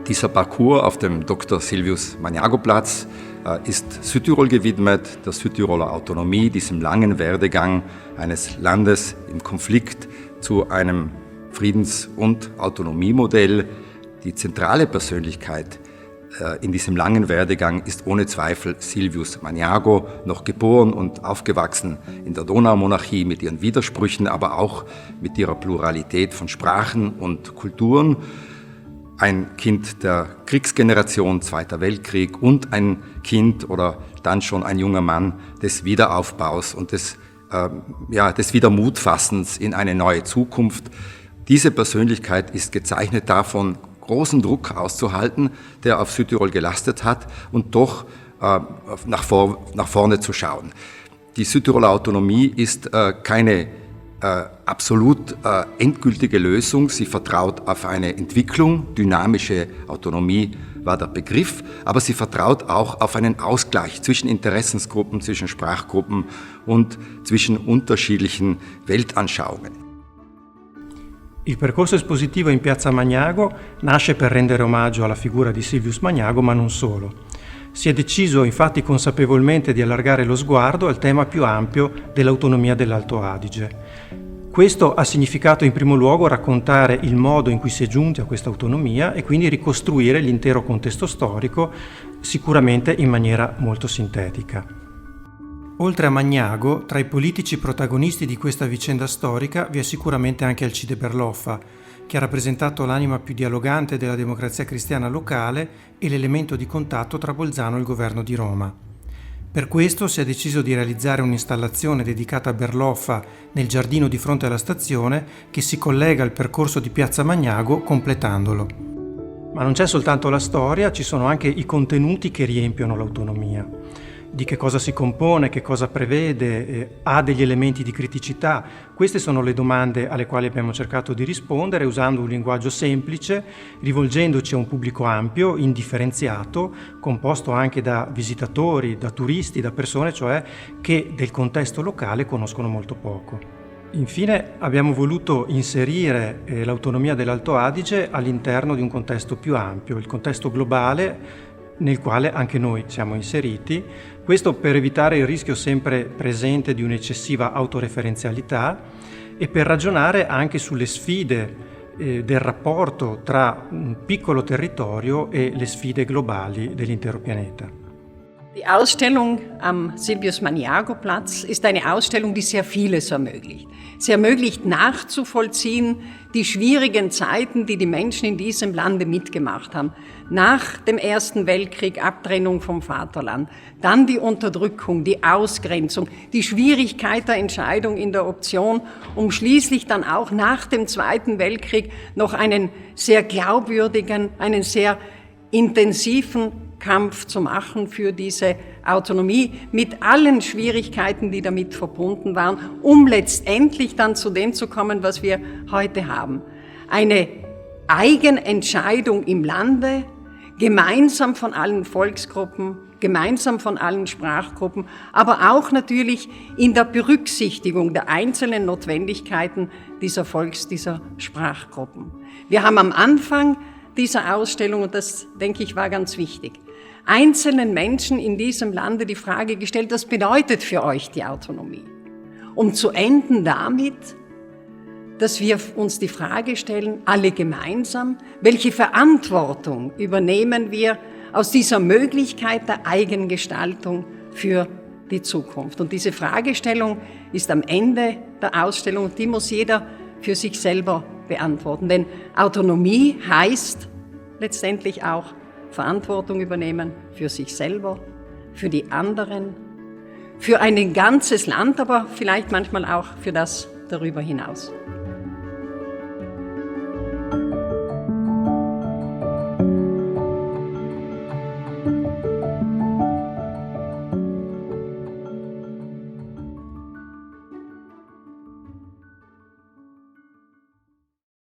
Dieser Parcours auf dem Dr. Silvius Magnago-Platz ist Südtirol gewidmet, der Südtiroler Autonomie, diesem langen Werdegang eines Landes im Konflikt zu einem Friedens- und Autonomiemodell. Die zentrale Persönlichkeit in diesem langen Werdegang ist ohne Zweifel Silvius Magnago, noch geboren und aufgewachsen in der Donaumonarchie mit ihren Widersprüchen, aber auch mit ihrer Pluralität von Sprachen und Kulturen. Ein Kind der Kriegsgeneration, Zweiter Weltkrieg, und ein Kind oder dann schon ein junger Mann des Wiederaufbaus und des Wiedermutfassens in eine neue Zukunft. Diese Persönlichkeit ist gezeichnet davon, großen Druck auszuhalten, der auf Südtirol gelastet hat, und doch nach vorne zu schauen. Die Südtiroler Autonomie ist keine absolut endgültige Lösung. Sie vertraut auf eine Entwicklung. Dynamische Autonomie war der Begriff, aber sie vertraut auch auf einen Ausgleich zwischen Interessensgruppen, zwischen Sprachgruppen und zwischen unterschiedlichen Weltanschauungen. Il percorso espositivo in Piazza Magnago nasce per rendere omaggio alla figura di Silvius Magnago, ma non solo. Si è deciso infatti consapevolmente di allargare lo sguardo al tema più ampio dell'autonomia dell'Alto Adige. Questo ha significato in primo luogo raccontare il modo in cui si è giunti a questa autonomia e quindi ricostruire l'intero contesto storico, sicuramente in maniera molto sintetica. Oltre a Magnago, tra i politici protagonisti di questa vicenda storica vi è sicuramente anche Alcide Berloffa, che ha rappresentato l'anima più dialogante della democrazia cristiana locale e l'elemento di contatto tra Bolzano e il governo di Roma. Per questo si è deciso di realizzare un'installazione dedicata a Berloffa nel giardino di fronte alla stazione, che si collega al percorso di Piazza Magnago completandolo. Ma non c'è soltanto la storia, ci sono anche i contenuti che riempiono l'autonomia. Di che cosa si compone, che cosa prevede, ha degli elementi di criticità. Queste sono le domande alle quali abbiamo cercato di rispondere usando un linguaggio semplice, rivolgendoci a un pubblico ampio, indifferenziato, composto anche da visitatori, da turisti, da persone cioè che del contesto locale conoscono molto poco. Infine abbiamo voluto inserire l'autonomia dell'Alto Adige all'interno di un contesto più ampio, il contesto globale nel quale anche noi siamo inseriti, questo per evitare il rischio sempre presente di un'eccessiva autoreferenzialità e per ragionare anche sulle sfide del rapporto tra un piccolo territorio e le sfide globali dell'intero pianeta. Die Ausstellung am Silvius-Magnago-Platz ist eine Ausstellung, die sehr vieles ermöglicht. Sie ermöglicht nachzuvollziehen die schwierigen Zeiten, die die Menschen in diesem Lande mitgemacht haben. Nach dem Ersten Weltkrieg, Abtrennung vom Vaterland, dann die Unterdrückung, die Ausgrenzung, die Schwierigkeit der Entscheidung in der Option, um schließlich dann auch nach dem Zweiten Weltkrieg noch einen sehr glaubwürdigen, einen sehr intensiven Kampf zu machen für diese Autonomie mit allen Schwierigkeiten, die damit verbunden waren, um letztendlich dann zu dem zu kommen, was wir heute haben. Eine Eigenentscheidung im Lande, gemeinsam von allen Volksgruppen, gemeinsam von allen Sprachgruppen, aber auch natürlich in der Berücksichtigung der einzelnen Notwendigkeiten dieser dieser Sprachgruppen. Wir haben am Anfang dieser Ausstellung, und das, denke ich, war ganz wichtig, einzelnen Menschen in diesem Lande die Frage gestellt, was bedeutet für euch die Autonomie? Um zu enden damit, dass wir uns die Frage stellen, alle gemeinsam, welche Verantwortung übernehmen wir aus dieser Möglichkeit der Eigengestaltung für die Zukunft? Und diese Fragestellung ist am Ende der Ausstellung, und die muss jeder für sich selber beantworten. Denn Autonomie heißt letztendlich auch Verantwortung übernehmen für sich selber, für die anderen, für ein ganzes Land, aber vielleicht manchmal auch für das darüber hinaus.